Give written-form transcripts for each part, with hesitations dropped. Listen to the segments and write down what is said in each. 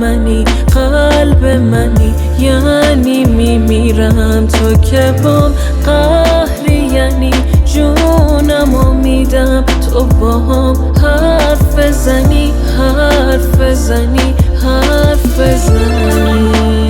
منی، قلب منی، یعنی میمیرم تو که بام قهری، یعنی جونمو میدم تو باهام حرف بزنی، حرف بزنی، حرف بزنی.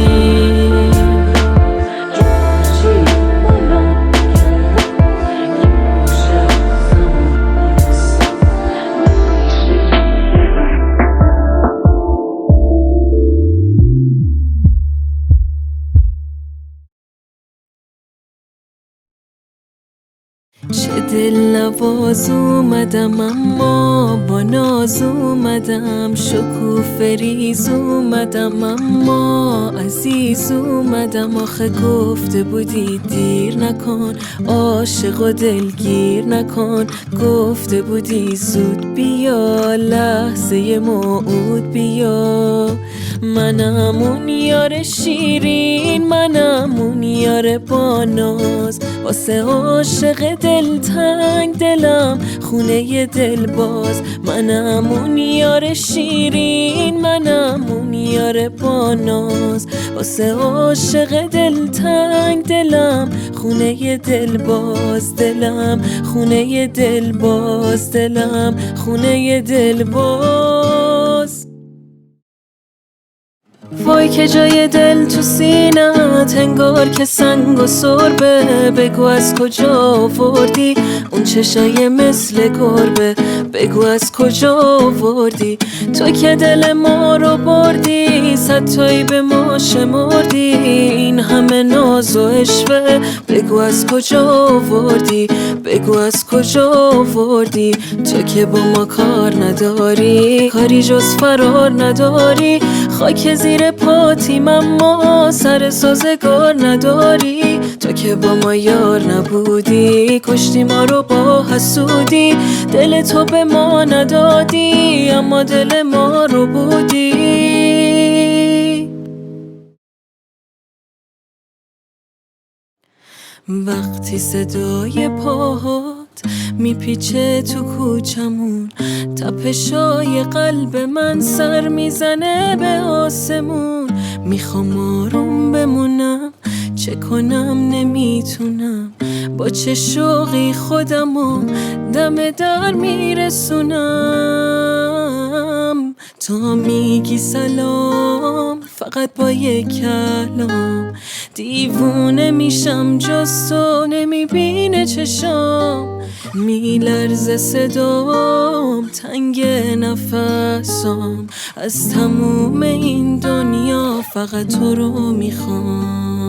چه دل نواز اومدم اما با ناز اومدم، شکوفه ریز اومدم اما عزیز اومدم. آخه گفته بودی دیر نکن، عاشق و دلگیر نکن، گفته بودی زود بیا، لحظه موعود بیا. منم اون یار شیرین، منم اون یار با ناز، واسه عاشق دلتنگ دلم خونه دل باز. منم اون یار شیرین، منم اون یار با ناز، واسه عاشق دلتنگ دلم خونه دل باز، دلم خونه دل باز، دلم خونه دل باز. وای که جای دل تو سینه‌ت انگار که سنگ و سربه، بگو از کجا آوردی اون چشای مثل گربه، بگو از کجا آوردی تو که دل ما رو بردی، صدتایی به ما شمردی، این همه ناز و عشوه، بگو از کجا آوردی، بگو از کجا آوردی تو که با ما کار نداری، کاری جز فرار نداری، خاک زیر پاتیم اما سر سازگار نداری، تو که با ما یار نبودی، کشتی ما رو با حسودی، دل تو به ما ندادی اما دل ما رو بودی. وقتی صدای پاهات میپیچه تو کوچمون، تپشای قلب من سر میزنه به آسمون، میخوام آروم بمونم چه کنم نمیتونم، با چه شوقی خودمو دم در میرسونم. تا میگی سلام فقط با یک کلام، دیوونه میشم جز تو نمیبینه چشام، میلرزه صدام تنگ نفسام، از تموم این دنیا فقط تو رو میخوام.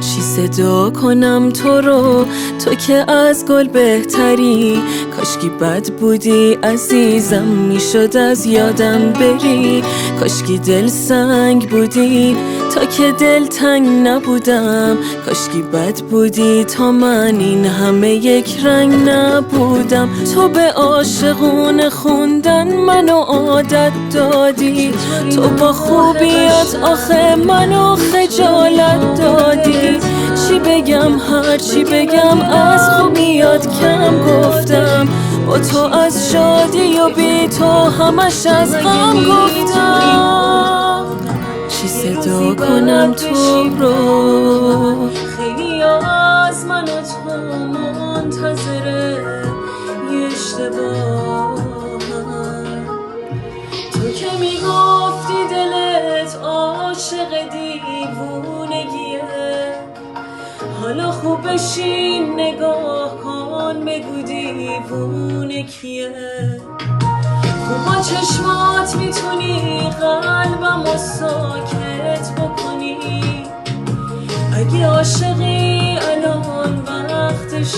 چی صدا کنم تو رو، تو که از گل بهتری، کاشکی بد بودی عزیزم میشد از یادم بری، کاشکی دل سنگ بودی تا که دل تنگ نبودم، کاشکی بد بودی تا من این همه یک رنگ نبودم، تو به عاشقون خوندن منو عادت دادی، تو با خوبیات آخه منو خجالت دادی، چی بگم هر چی بگم از خوبیات کم گفتم، با تو از شادی و بی تو همش از غم گفتم. چی صدا کنم تو رو، خیلی از من و تو منتظره یه اشتباه، تو که میگفتی دلت عاشق دیوونگیه، حالا خوب بشین نگاه کن بگو دیوونه کیه، خوب با چشمات میتونی قلبمو ساکت بکنی، اگه عاشقی الان وقتش